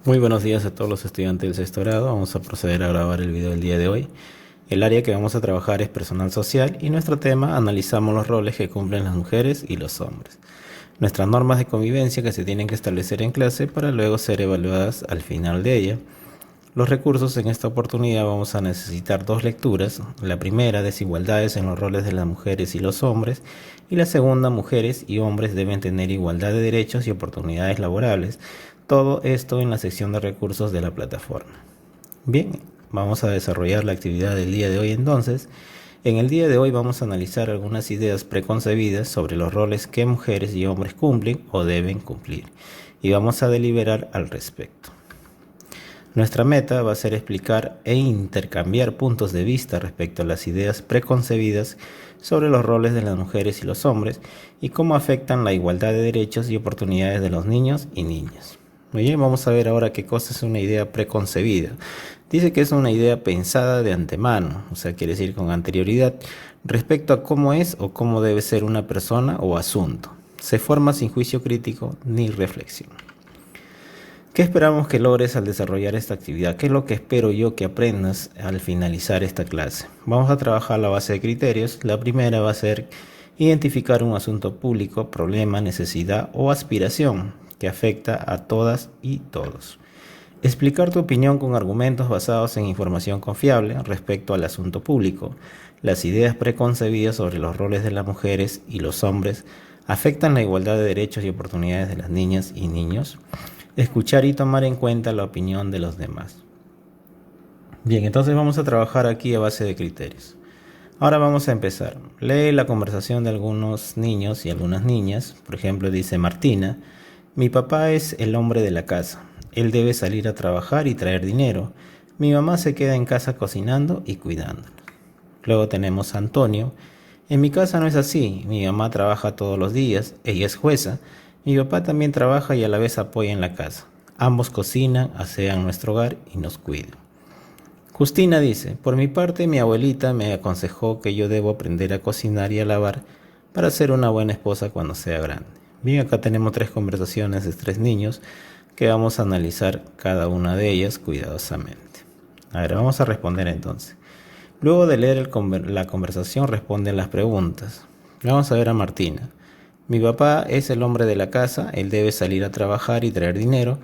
Muy buenos días a todos los estudiantes del sexto grado. Vamos a proceder a grabar el video del día de hoy. El área que vamos a trabajar es personal social y nuestro tema analizamos los roles que cumplen las mujeres y los hombres. Nuestras normas de convivencia que se tienen que establecer en clase para luego ser evaluadas al final de ella. Los recursos en esta oportunidad vamos a necesitar dos lecturas. La primera, desigualdades en los roles de las mujeres y los hombres. Y la segunda, mujeres y hombres deben tener igualdad de derechos y oportunidades laborales. Todo esto en la sección de recursos de la plataforma. Bien, vamos a desarrollar la actividad del día de hoy entonces. En el día de hoy vamos a analizar algunas ideas preconcebidas sobre los roles que mujeres y hombres cumplen o deben cumplir. Y vamos a deliberar al respecto. Nuestra meta va a ser explicar e intercambiar puntos de vista respecto a las ideas preconcebidas sobre los roles de las mujeres y los hombres y cómo afectan la igualdad de derechos y oportunidades de los niños y niñas. Muy bien, vamos a ver ahora qué cosa es una idea preconcebida. Dice que es una idea pensada de antemano, o sea, quiere decir con anterioridad, respecto a cómo es o cómo debe ser una persona o asunto. Se forma sin juicio crítico ni reflexión. ¿Qué esperamos que logres al desarrollar esta actividad? ¿Qué es lo que espero yo que aprendas al finalizar esta clase? Vamos a trabajar la base de criterios. La primera va a ser identificar un asunto público, problema, necesidad o aspiración que afecta a todas y todos. Explicar tu opinión con argumentos basados en información confiable respecto al asunto público. Las ideas preconcebidas sobre los roles de las mujeres y los hombres afectan la igualdad de derechos y oportunidades de las niñas y niños. Escuchar y tomar en cuenta la opinión de los demás. Bien, entonces vamos a trabajar aquí a base de criterios. Ahora vamos a empezar. Lee la conversación de algunos niños y algunas niñas. Por ejemplo, dice Martina: mi papá es el hombre de la casa. Él debe salir a trabajar y traer dinero. Mi mamá se queda en casa cocinando y cuidándonos. Luego tenemos a Antonio. En mi casa no es así. Mi mamá trabaja todos los días. Ella es jueza. Mi papá también trabaja y a la vez apoya en la casa. Ambos cocinan, asean nuestro hogar y nos cuidan. Justina dice: por mi parte, mi abuelita me aconsejó que yo debo aprender a cocinar y a lavar para ser una buena esposa cuando sea grande. Bien, acá tenemos tres conversaciones de tres niños que vamos a analizar cada una de ellas cuidadosamente. A ver, vamos a responder entonces. Luego de leer la conversación, responden las preguntas. Vamos a ver a Martina. Mi papá es el hombre de la casa, él debe salir a trabajar y traer dinero.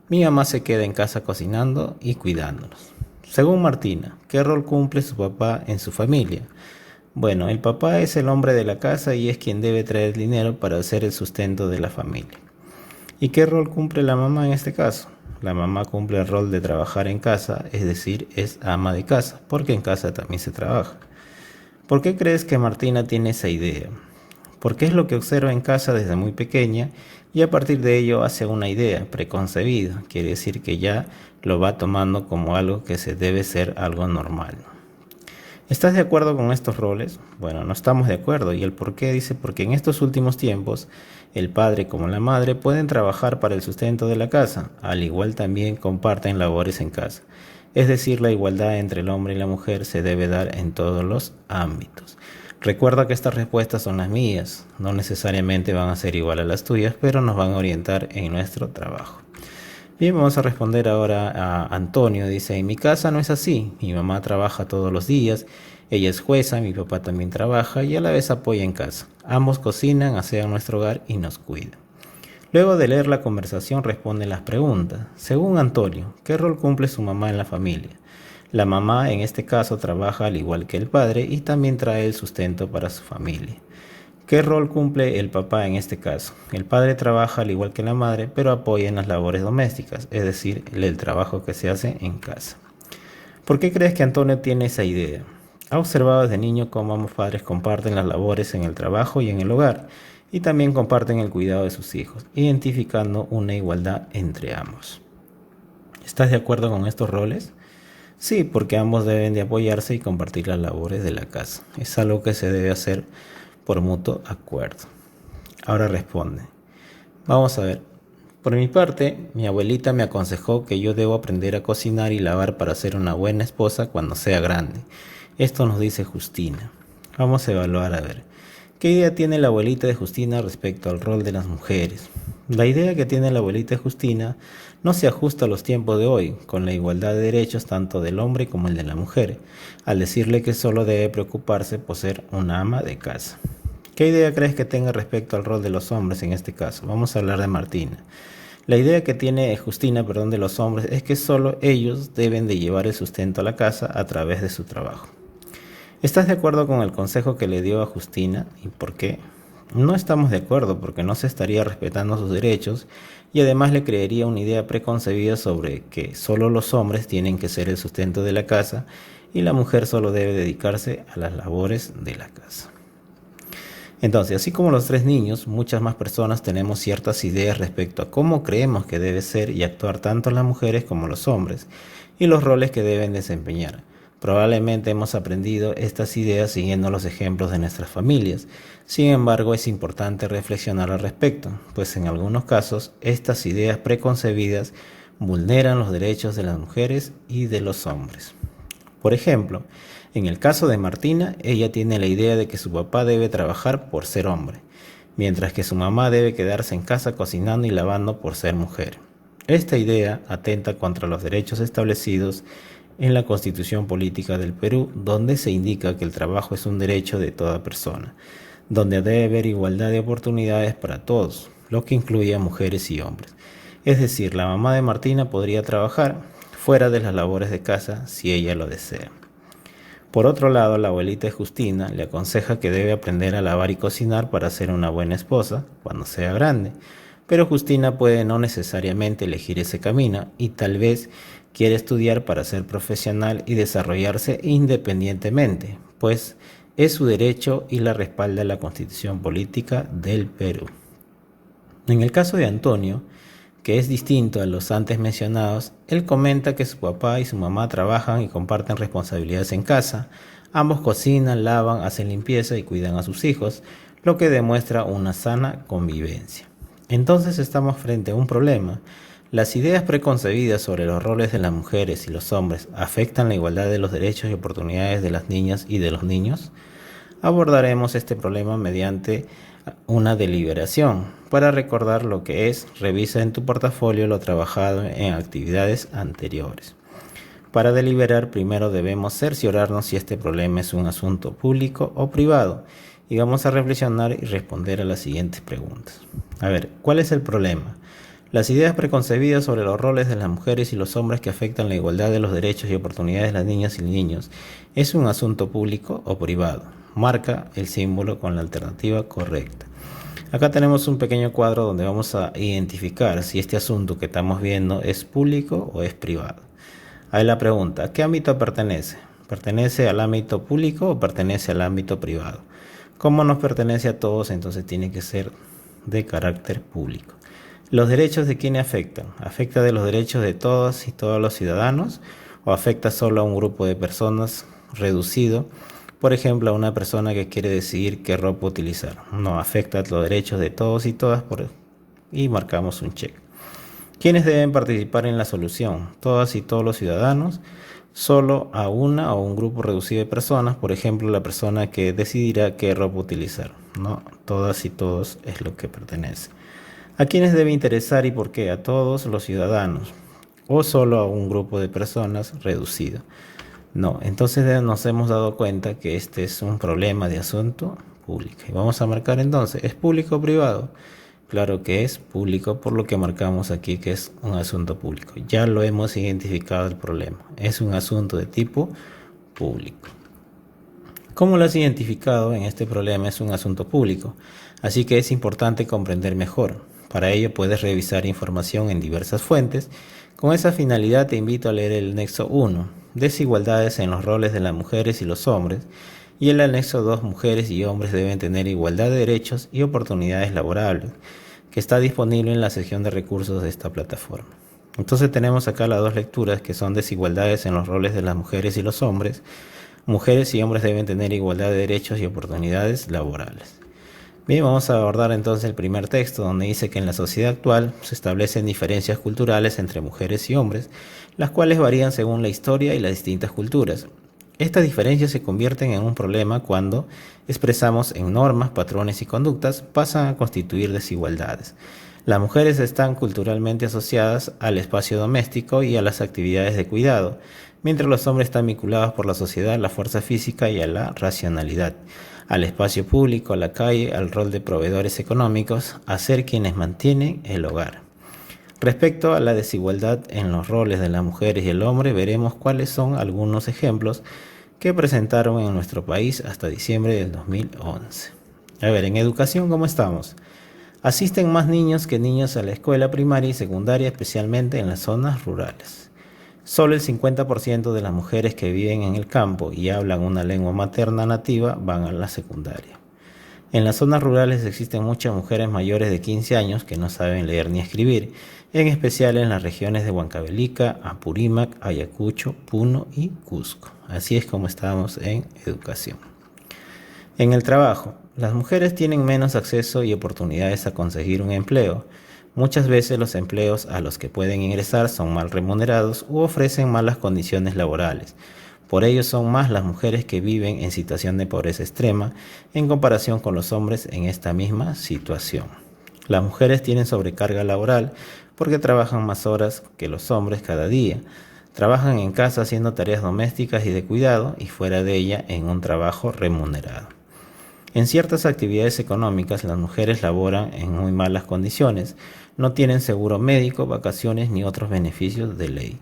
Mi mamá se queda en casa cocinando y cuidándonos. Según Martina, ¿qué rol cumple su papá en su familia? Bueno, el papá es el hombre de la casa y es quien debe traer dinero para hacer el sustento de la familia. ¿Y qué rol cumple la mamá en este caso? La mamá cumple el rol de trabajar en casa, es decir, es ama de casa, porque en casa también se trabaja. ¿Por qué crees que Martina tiene esa idea? Porque es lo que observa en casa desde muy pequeña y a partir de ello hace una idea preconcebida. Quiere decir que ya lo va tomando como algo que se debe ser algo normal. ¿Estás de acuerdo con estos roles? Bueno, no estamos de acuerdo. ¿Y el por qué? Dice, porque en estos últimos tiempos el padre como la madre pueden trabajar para el sustento de la casa, al igual también comparten labores en casa. Es decir, la igualdad entre el hombre y la mujer se debe dar en todos los ámbitos. Recuerda que estas respuestas son las mías, no necesariamente van a ser igual a las tuyas, pero nos van a orientar en nuestro trabajo. Bien, vamos a responder ahora a Antonio. Dice: en mi casa no es así, mi mamá trabaja todos los días, ella es jueza, mi papá también trabaja y a la vez apoya en casa. Ambos cocinan, asean nuestro hogar y nos cuidan. Luego de leer la conversación responden las preguntas. Según Antonio, ¿qué rol cumple su mamá en la familia? La mamá en este caso trabaja al igual que el padre y también trae el sustento para su familia. ¿Qué rol cumple el papá en este caso? El padre trabaja al igual que la madre, pero apoya en las labores domésticas, es decir, el trabajo que se hace en casa. ¿Por qué crees que Antonio tiene esa idea? Ha observado desde niño cómo ambos padres comparten las labores en el trabajo y en el hogar, y también comparten el cuidado de sus hijos, identificando una igualdad entre ambos. ¿Estás de acuerdo con estos roles? Sí, porque ambos deben de apoyarse y compartir las labores de la casa. Es algo que se debe hacer por mutuo acuerdo. Ahora responde. Vamos a ver. Por mi parte, mi abuelita me aconsejó que yo debo aprender a cocinar y lavar para ser una buena esposa cuando sea grande. Esto nos dice Justina. Vamos a evaluar a ver. ¿Qué idea tiene la abuelita de Justina respecto al rol de las mujeres? La idea que tiene la abuelita de Justina no se ajusta a los tiempos de hoy, con la igualdad de derechos tanto del hombre como el de la mujer, al decirle que solo debe preocuparse por ser una ama de casa. ¿Qué idea crees que tenga respecto al rol de los hombres en este caso? Vamos a hablar de Martina. La idea que tiene Justina, de los hombres es que solo ellos deben de llevar el sustento a la casa a través de su trabajo. ¿Estás de acuerdo con el consejo que le dio a Justina y por qué? No estamos de acuerdo porque no se estaría respetando sus derechos y además le creería una idea preconcebida sobre que solo los hombres tienen que ser el sustento de la casa y la mujer solo debe dedicarse a las labores de la casa. Entonces, así como los tres niños, muchas más personas tenemos ciertas ideas respecto a cómo creemos que debe ser y actuar tanto las mujeres como los hombres y los roles que deben desempeñar. Probablemente hemos aprendido estas ideas siguiendo los ejemplos de nuestras familias. Sin embargo, es importante reflexionar al respecto, pues en algunos casos estas ideas preconcebidas vulneran los derechos de las mujeres y de los hombres. Por ejemplo, en el caso de Martina, ella tiene la idea de que su papá debe trabajar por ser hombre, mientras que su mamá debe quedarse en casa cocinando y lavando por ser mujer. Esta idea atenta contra los derechos establecidos en la Constitución Política del Perú, donde se indica que el trabajo es un derecho de toda persona, donde debe haber igualdad de oportunidades para todos, lo que incluye a mujeres y hombres. Es decir, la mamá de Martina podría trabajar fuera de las labores de casa si ella lo desea. Por otro lado, la abuelita de Justina le aconseja que debe aprender a lavar y cocinar para ser una buena esposa cuando sea grande, pero Justina puede no necesariamente elegir ese camino y tal vez quiere estudiar para ser profesional y desarrollarse independientemente, pues es su derecho y la respalda la Constitución Política del Perú. En el caso de Antonio, que es distinto a los antes mencionados, él comenta que su papá y su mamá trabajan y comparten responsabilidades en casa. Ambos cocinan, lavan, hacen limpieza y cuidan a sus hijos, lo que demuestra una sana convivencia. Entonces estamos frente a un problema. ¿Las ideas preconcebidas sobre los roles de las mujeres y los hombres afectan la igualdad de los derechos y oportunidades de las niñas y de los niños? Abordaremos este problema mediante una deliberación. Para recordar lo que es, revisa en tu portafolio lo trabajado en actividades anteriores. Para deliberar, primero debemos cerciorarnos si este problema es un asunto público o privado y vamos a reflexionar y responder a las siguientes preguntas. ¿Cuál es el problema? Las ideas preconcebidas sobre los roles de las mujeres y los hombres que afectan la igualdad de los derechos y oportunidades de las niñas y niños, ¿es un asunto público o privado? Marca el símbolo con la alternativa correcta. Acá tenemos un pequeño cuadro donde vamos a identificar si este asunto que estamos viendo es público o es privado. Ahí la pregunta, ¿a qué ámbito pertenece? ¿Pertenece al ámbito público o pertenece al ámbito privado? Como nos pertenece a todos, entonces tiene que ser de carácter público. ¿Los derechos de quién afectan? ¿Afecta de los derechos de todas y todos los ciudadanos o afecta solo a un grupo de personas reducido? Por ejemplo, a una persona que quiere decidir qué ropa utilizar. No, afecta a los derechos de todos y todas y marcamos un check. ¿Quiénes deben participar en la solución? ¿Todas y todos los ciudadanos? ¿Solo a una o un grupo reducido de personas? Por ejemplo, la persona que decidirá qué ropa utilizar. No, todas y todos es lo que pertenece. ¿A quiénes debe interesar y por qué? ¿A todos los ciudadanos? ¿O solo a un grupo de personas reducido? No, entonces nos hemos dado cuenta que este es un problema de asunto público. Y vamos a marcar entonces, ¿es público o privado? Claro que es público, por lo que marcamos aquí que es un asunto público. Ya lo hemos identificado el problema. Es un asunto de tipo público. ¿Cómo lo has identificado? En este problema es un asunto público, así que es importante comprender mejor. Para ello puedes revisar información en diversas fuentes. Con esa finalidad te invito a leer el anexo 1, desigualdades en los roles de las mujeres y los hombres, y el anexo 2, mujeres y hombres deben tener igualdad de derechos y oportunidades laborables, que está disponible en la sección de recursos de esta plataforma. Entonces tenemos acá las dos lecturas que son desigualdades en los roles de las mujeres y los hombres. Mujeres y hombres deben tener igualdad de derechos y oportunidades laborales. Bien, vamos a abordar entonces el primer texto donde dice que en la sociedad actual se establecen diferencias culturales entre mujeres y hombres, las cuales varían según la historia y las distintas culturas. Estas diferencias se convierten en un problema cuando expresamos en normas, patrones y conductas, pasan a constituir desigualdades. Las mujeres están culturalmente asociadas al espacio doméstico y a las actividades de cuidado, mientras los hombres están vinculados por la sociedad a la fuerza física y a la racionalidad, al espacio público, a la calle, al rol de proveedores económicos, a ser quienes mantienen el hogar. Respecto a la desigualdad en los roles de las mujeres y el hombre, veremos cuáles son algunos ejemplos que presentaron en nuestro país hasta diciembre del 2011. A ver, en educación, ¿cómo estamos? Asisten más niños que niños a la escuela primaria y secundaria, especialmente en las zonas rurales. Solo el 50% de las mujeres que viven en el campo y hablan una lengua materna nativa van a la secundaria. En las zonas rurales existen muchas mujeres mayores de 15 años que no saben leer ni escribir, en especial en las regiones de Huancavelica, Apurímac, Ayacucho, Puno y Cusco. Así es como estamos en educación. En el trabajo, las mujeres tienen menos acceso y oportunidades a conseguir un empleo. Muchas veces los empleos a los que pueden ingresar son mal remunerados u ofrecen malas condiciones laborales. Por ello son más las mujeres que viven en situación de pobreza extrema en comparación con los hombres en esta misma situación. Las mujeres tienen sobrecarga laboral porque trabajan más horas que los hombres cada día. Trabajan en casa haciendo tareas domésticas y de cuidado y fuera de ella en un trabajo remunerado. En ciertas actividades económicas las mujeres laboran en muy malas condiciones, no tienen seguro médico, vacaciones ni otros beneficios de ley.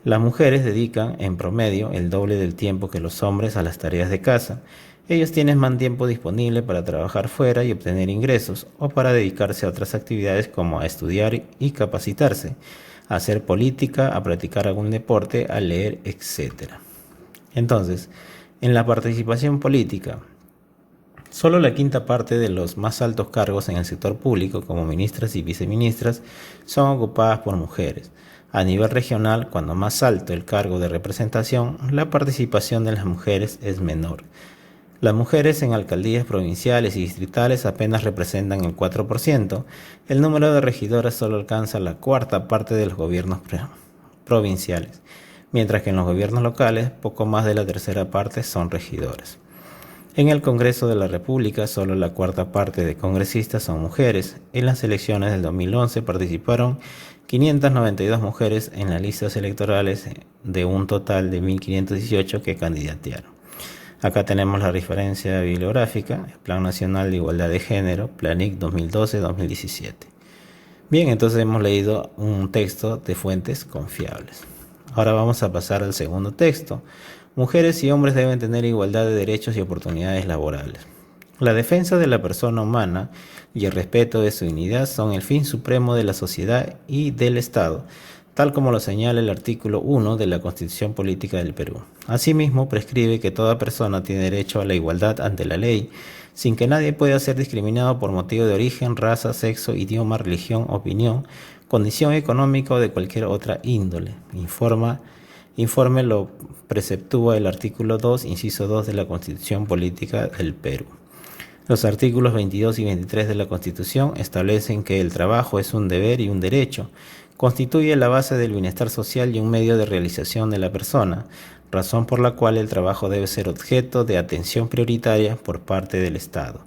Las mujeres dedican, en promedio, el doble del tiempo que los hombres a las tareas de casa. Ellos tienen más tiempo disponible para trabajar fuera y obtener ingresos, o para dedicarse a otras actividades como a estudiar y capacitarse, a hacer política, a practicar algún deporte, a leer, etc. Entonces, en la participación política, solo la quinta parte de los más altos cargos en el sector público, como ministras y viceministras, son ocupadas por mujeres. A nivel regional, cuando más alto el cargo de representación, la participación de las mujeres es menor. Las mujeres en alcaldías provinciales y distritales apenas representan el 4%. El número de regidoras solo alcanza la cuarta parte de los gobiernos provinciales, mientras que en los gobiernos locales poco más de la tercera parte son regidoras. En el Congreso de la República, solo la cuarta parte de congresistas son mujeres. En las elecciones del 2011 participaron 592 mujeres en las listas electorales de un total de 1.518 que candidatearon. Acá tenemos la referencia bibliográfica, el Plan Nacional de Igualdad de Género, PLANIC 2012-2017. Bien, entonces hemos leído un texto de fuentes confiables. Ahora vamos a pasar al segundo texto. Mujeres y hombres deben tener igualdad de derechos y oportunidades laborales. La defensa de la persona humana y el respeto de su dignidad son el fin supremo de la sociedad y del Estado, tal como lo señala el artículo 1 de la Constitución Política del Perú. Asimismo, prescribe que toda persona tiene derecho a la igualdad ante la ley, sin que nadie pueda ser discriminado por motivo de origen, raza, sexo, idioma, religión, opinión, condición económica o de cualquier otra índole. Informe lo preceptúa el artículo 2, inciso 2 de la Constitución Política del Perú. Los artículos 22 y 23 de la Constitución establecen que el trabajo es un deber y un derecho. Constituye la base del bienestar social y un medio de realización de la persona, razón por la cual el trabajo debe ser objeto de atención prioritaria por parte del Estado,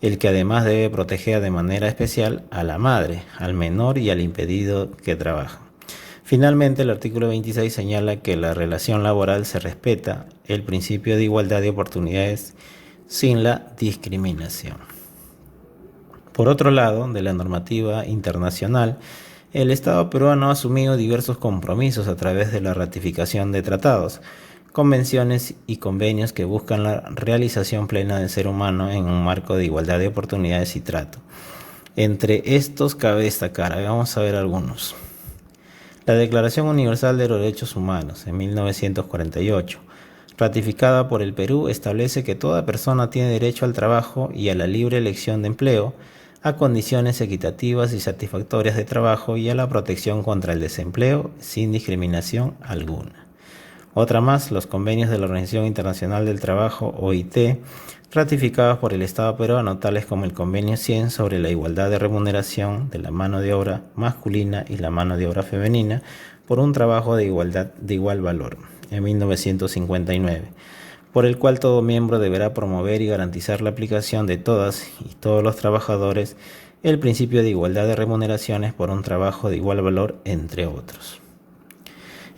el que además debe proteger de manera especial a la madre, al menor y al impedido que trabaja. Finalmente, el artículo 26 señala que la relación laboral se respeta el principio de igualdad de oportunidades sin la discriminación. Por otro lado, de la normativa internacional, el Estado peruano ha asumido diversos compromisos a través de la ratificación de tratados, convenciones y convenios que buscan la realización plena del ser humano en un marco de igualdad de oportunidades y trato. Entre estos cabe destacar, vamos a ver algunos. La Declaración Universal de los Derechos Humanos, en 1948, ratificada por el Perú, establece que toda persona tiene derecho al trabajo y a la libre elección de empleo, a condiciones equitativas y satisfactorias de trabajo y a la protección contra el desempleo sin discriminación alguna. Otra más, los convenios de la Organización Internacional del Trabajo, OIT, ratificados por el Estado peruano, tales como el Convenio 100 sobre la igualdad de remuneración de la mano de obra masculina y la mano de obra femenina por un trabajo de igual valor. en 1959, por el cual todo miembro deberá promover y garantizar la aplicación de todas y todos los trabajadores el principio de igualdad de remuneraciones por un trabajo de igual valor, entre otros.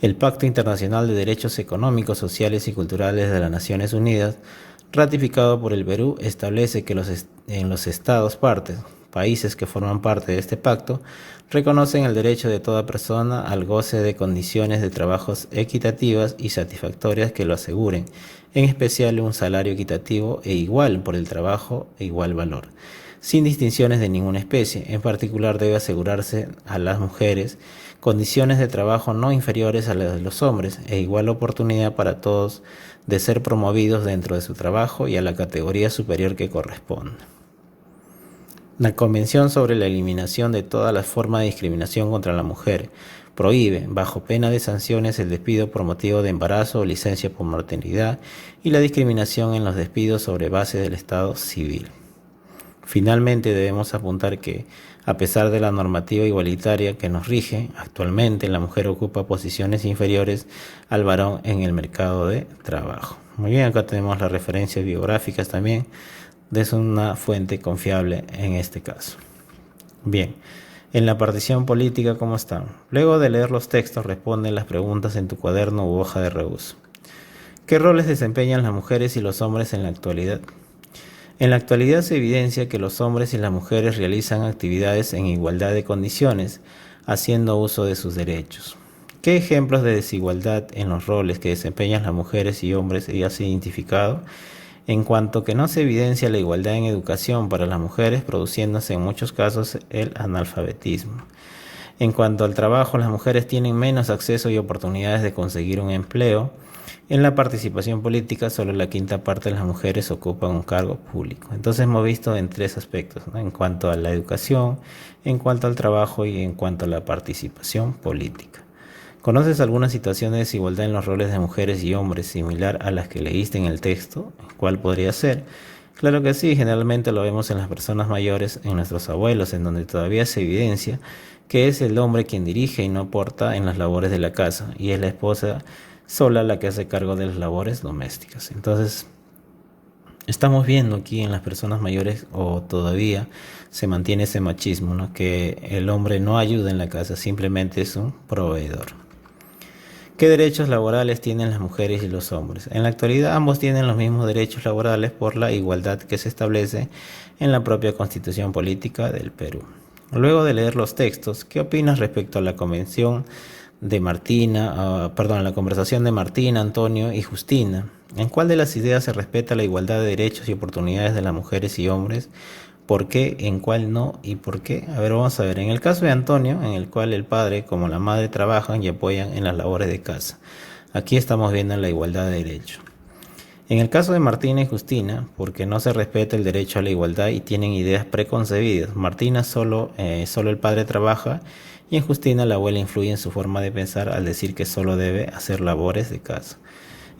El Pacto Internacional de Derechos Económicos, Sociales y Culturales de las Naciones Unidas, ratificado por el Perú, establece que en los estados partes, países que forman parte de este pacto, reconocen el derecho de toda persona al goce de condiciones de trabajos equitativas y satisfactorias que lo aseguren, en especial un salario equitativo e igual por el trabajo e igual valor, sin distinciones de ninguna especie. En particular, debe asegurarse a las mujeres condiciones de trabajo no inferiores a las de los hombres e igual oportunidad para todos de ser promovidos dentro de su trabajo y a la categoría superior que corresponda. La Convención sobre la Eliminación de todas las formas de discriminación contra la mujer prohíbe, bajo pena de sanciones, el despido por motivo de embarazo o licencia por maternidad y la discriminación en los despidos sobre base del estado civil. Finalmente, debemos apuntar que, a pesar de la normativa igualitaria que nos rige, actualmente la mujer ocupa posiciones inferiores al varón en el mercado de trabajo. Muy bien, acá tenemos las referencias biográficas también, de una fuente confiable en este caso. Bien, en la partición política, ¿cómo están? Luego de leer los textos, responden las preguntas en tu cuaderno u hoja de reuso. ¿Qué roles desempeñan las mujeres y los hombres en la actualidad? En la actualidad se evidencia que los hombres y las mujeres realizan actividades en igualdad de condiciones, haciendo uso de sus derechos. ¿Qué ejemplos de desigualdad en los roles que desempeñan las mujeres y hombres ya se ha identificado? En cuanto que no se evidencia la igualdad en educación para las mujeres, produciéndose en muchos casos el analfabetismo. En cuanto al trabajo, las mujeres tienen menos acceso y oportunidades de conseguir un empleo. En la participación política, solo la quinta parte de las mujeres ocupan un cargo público. Entonces hemos visto en tres aspectos, ¿no? En cuanto a la educación, en cuanto al trabajo y en cuanto a la participación política. ¿Conoces alguna situación de desigualdad en los roles de mujeres y hombres similar a las que leíste en el texto? ¿Cuál podría ser? Claro que sí, generalmente lo vemos en las personas mayores, en nuestros abuelos, en donde todavía se evidencia que es el hombre quien dirige y no aporta en las labores de la casa, y es la esposa sola la que hace cargo de las labores domésticas. Entonces, estamos viendo aquí en las personas mayores, o todavía se mantiene ese machismo, ¿no? Que el hombre no ayuda en la casa, simplemente es un proveedor. ¿Qué derechos laborales tienen las mujeres y los hombres? En la actualidad ambos tienen los mismos derechos laborales por la igualdad que se establece en la propia Constitución Política del Perú. Luego de leer los textos, ¿qué opinas respecto a la convención de la conversación de Martina, Antonio y Justina? ¿En cuál de las ideas se respeta la igualdad de derechos y oportunidades de las mujeres y hombres? ¿Por qué? ¿En cuál no? ¿Y por qué? A ver, vamos a ver. En el caso de Antonio, en el cual el padre como la madre trabajan y apoyan en las labores de casa. Aquí estamos viendo la igualdad de derechos. En el caso de Martina y Justina, porque no se respeta el derecho a la igualdad y tienen ideas preconcebidas. Martina solo el padre trabaja, y en Justina la abuela influye en su forma de pensar al decir que solo debe hacer labores de casa.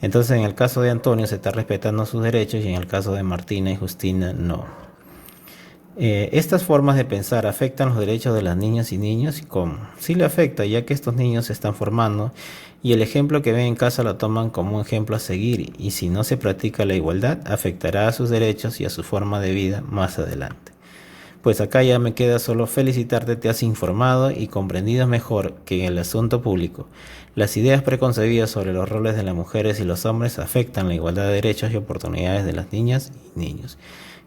Entonces, en el caso de Antonio se está respetando sus derechos y en el caso de Martina y Justina no. Estas formas de pensar afectan los derechos de las niñas y niños, y cómo. Sí le afecta, ya que estos niños se están formando y el ejemplo que ven en casa lo toman como un ejemplo a seguir, y si no se practica la igualdad afectará a sus derechos y a su forma de vida más adelante. Pues acá ya me queda solo felicitarte, te has informado y comprendido mejor que en el asunto público las ideas preconcebidas sobre los roles de las mujeres y los hombres afectan la igualdad de derechos y oportunidades de las niñas y niños.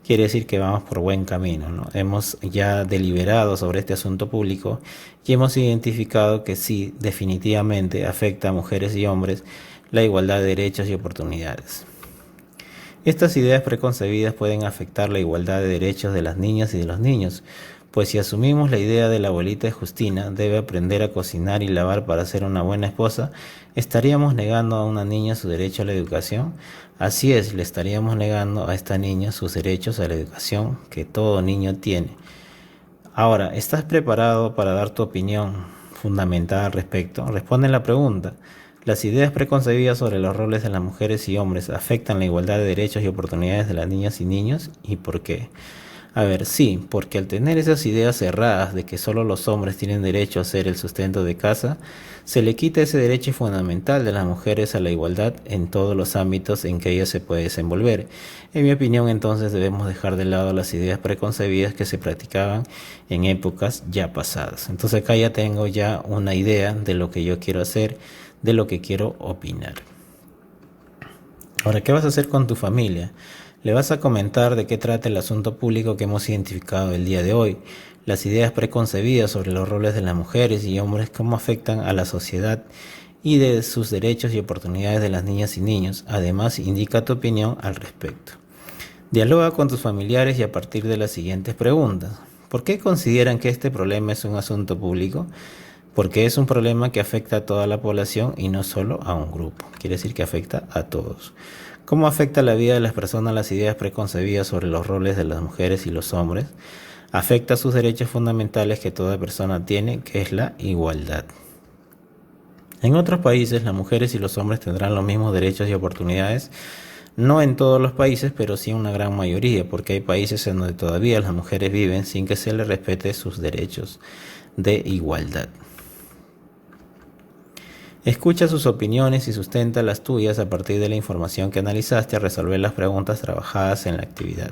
Quiere decir que vamos por buen camino, ¿no? Hemos ya deliberado sobre este asunto público y hemos identificado que sí, definitivamente afecta a mujeres y hombres la igualdad de derechos y oportunidades. Estas ideas preconcebidas pueden afectar la igualdad de derechos de las niñas y de los niños, pues si asumimos la idea de la abuelita de Justina, debe aprender a cocinar y lavar para ser una buena esposa, ¿estaríamos negando a una niña su derecho a la educación? Así es, le estaríamos negando a esta niña sus derechos a la educación que todo niño tiene. Ahora, ¿estás preparado para dar tu opinión fundamentada al respecto? Responde la pregunta. ¿Las ideas preconcebidas sobre los roles de las mujeres y hombres afectan la igualdad de derechos y oportunidades de las niñas y niños? ¿Y por qué? A ver, sí, porque al tener esas ideas cerradas de que solo los hombres tienen derecho a ser el sustento de casa, se le quita ese derecho fundamental de las mujeres a la igualdad en todos los ámbitos en que ella se puede desenvolver. En mi opinión, entonces debemos dejar de lado las ideas preconcebidas que se practicaban en épocas ya pasadas. Entonces acá ya tengo ya una idea de lo que yo quiero hacer, de lo que quiero opinar. Ahora, ¿qué vas a hacer con tu familia? Le vas a comentar de qué trata el asunto público que hemos identificado el día de hoy, las ideas preconcebidas sobre los roles de las mujeres y hombres, cómo afectan a la sociedad y de sus derechos y oportunidades de las niñas y niños. Además, indica tu opinión al respecto. Dialoga con tus familiares y a partir de las siguientes preguntas. ¿Por qué consideran que este problema es un asunto público? Porque es un problema que afecta a toda la población y no solo a un grupo. Quiere decir que afecta a todos. ¿Cómo afecta la vida de las personas las ideas preconcebidas sobre los roles de las mujeres y los hombres? Afecta sus derechos fundamentales que toda persona tiene, que es la igualdad. En otros países, las mujeres y los hombres tendrán los mismos derechos y oportunidades. No en todos los países, pero sí en una gran mayoría, porque hay países en donde todavía las mujeres viven sin que se les respete sus derechos de igualdad. Escucha sus opiniones y sustenta las tuyas a partir de la información que analizaste a resolver las preguntas trabajadas en la actividad.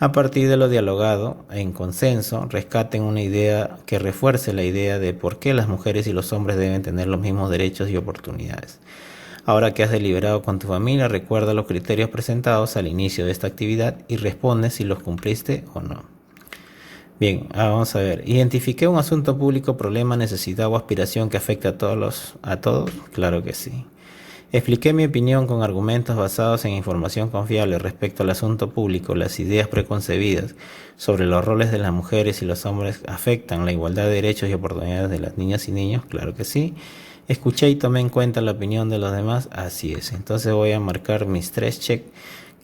A partir de lo dialogado, en consenso, rescaten una idea que refuerce la idea de por qué las mujeres y los hombres deben tener los mismos derechos y oportunidades. Ahora que has deliberado con tu familia, recuerda los criterios presentados al inicio de esta actividad y responde si los cumpliste o no. Bien, vamos a ver. ¿Identifiqué un asunto público, problema, necesidad o aspiración que afecta a todos? Claro que sí. Expliqué mi opinión con argumentos basados en información confiable respecto al asunto público. Las ideas preconcebidas sobre los roles de las mujeres y los hombres afectan la igualdad de derechos y oportunidades de las niñas y niños. Claro que sí. Escuché y tomé en cuenta la opinión de los demás. Así es. Entonces voy a marcar mis 3 check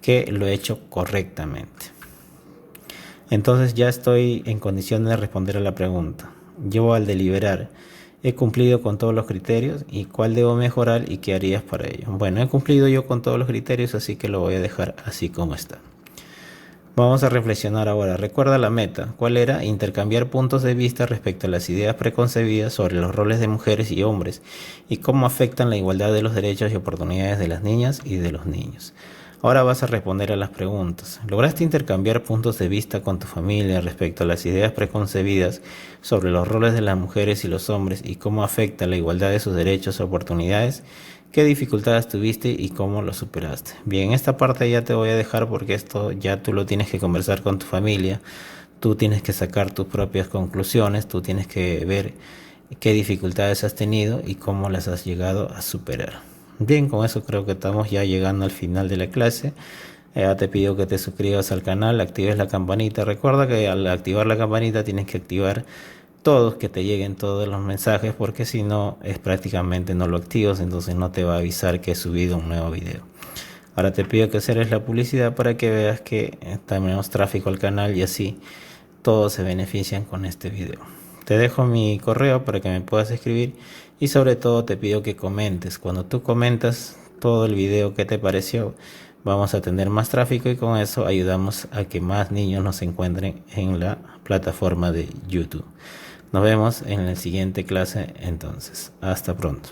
que lo he hecho correctamente. Entonces ya estoy en condiciones de responder a la pregunta. Yo al deliberar, ¿he cumplido con todos los criterios? ¿Y cuál debo mejorar y qué harías para ello? Bueno, he cumplido yo con todos los criterios, así que lo voy a dejar así como está. Vamos a reflexionar ahora. Recuerda la meta. ¿Cuál era? Intercambiar puntos de vista respecto a las ideas preconcebidas sobre los roles de mujeres y hombres y cómo afectan la igualdad de los derechos y oportunidades de las niñas y de los niños. Ahora vas a responder a las preguntas. ¿Lograste intercambiar puntos de vista con tu familia respecto a las ideas preconcebidas sobre los roles de las mujeres y los hombres y cómo afecta la igualdad de sus derechos y oportunidades? ¿Qué dificultades tuviste y cómo lo superaste? Bien, esta parte ya te voy a dejar porque esto ya tú lo tienes que conversar con tu familia. Tú tienes que sacar tus propias conclusiones, tú tienes que ver qué dificultades has tenido y cómo las has llegado a superar. Bien, con eso creo que estamos ya llegando al final de la clase. Te pido que te suscribas al canal, actives la campanita. Recuerda que al activar la campanita tienes que activar todos, que te lleguen todos los mensajes, porque si no es prácticamente no lo activas, entonces no te va a avisar que he subido un nuevo video. Ahora te pido que cierres la publicidad para que veas que tenemos tráfico al canal y así todos se benefician con este video. Te dejo mi correo para que me puedas escribir y sobre todo te pido que comentes. Cuando tú comentas todo el video que te pareció, vamos a tener más tráfico y con eso ayudamos a que más niños nos encuentren en la plataforma de YouTube. Nos vemos en la siguiente clase entonces. Hasta pronto.